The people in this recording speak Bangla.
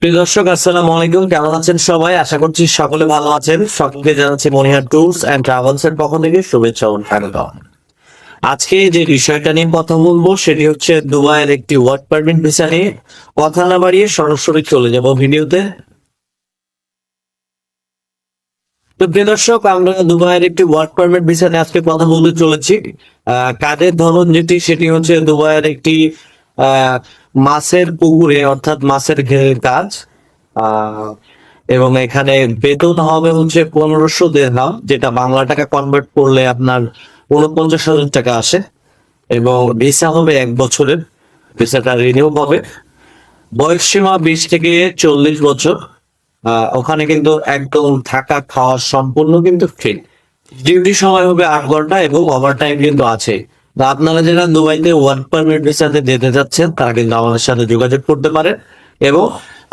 প্রিয় দর্শক, আসসালামু আলাইকুম। কেমন আছেন সবাই? আশা করছি সকলে ভালো আছেন। সকলকে জানাচ্ছি মনিহার ট্যুরস এন্ড ট্রাভেলস এর পক্ষ থেকে শুভেচ্ছা ও স্বাগতম। আজকে যে বিষয়টা নিয়ে কথা বলবো সেটি হচ্ছে দুবাইয়ের একটি ওয়ার্ক পারমিট ভিসা নিয়ে। কথা না বাড়িয়ে সরাসরি চলে যাব ভিডিওতে। তো প্রিয় দর্শক, আমরা দুবাইয়ের একটি ওয়ার্ক পারমিট ভিসা নিয়ে আজকে কথা বলতে চলেছি। কাজের ধরন যেটি সেটি হচ্ছে দুবাইয়ের একটি আহ, মাছের পুকুরে অর্থাৎ মাছের ঘেরের কাজ। আহ, এবং এখানে বেতন হবে হচ্ছে 1500 দিরহাম, যেটা বাংলা টাকা কনভার্ট করলে আপনার 49,000 টাকা আসে। এবং ভিসা হবে 1 বছরের। ভিসাটা রিনিউ হবে। বয়স সীমা 20 থেকে 40 বছর। ওখানে কিন্তু একদম থাকা খাওয়া সম্পূর্ণ কিন্তু ফ্রি। ডিউটি সময় হবে 8 ঘন্টা এবং ওভারটাইম কিন্তু আছে। তো আপনারা যারা দুবাইতে ওয়ার্ক পারমিট ভিসাতে যেতে যাচ্ছেন তারা কিন্তু আমাদের সাথে যোগাযোগ করতে পারে এবং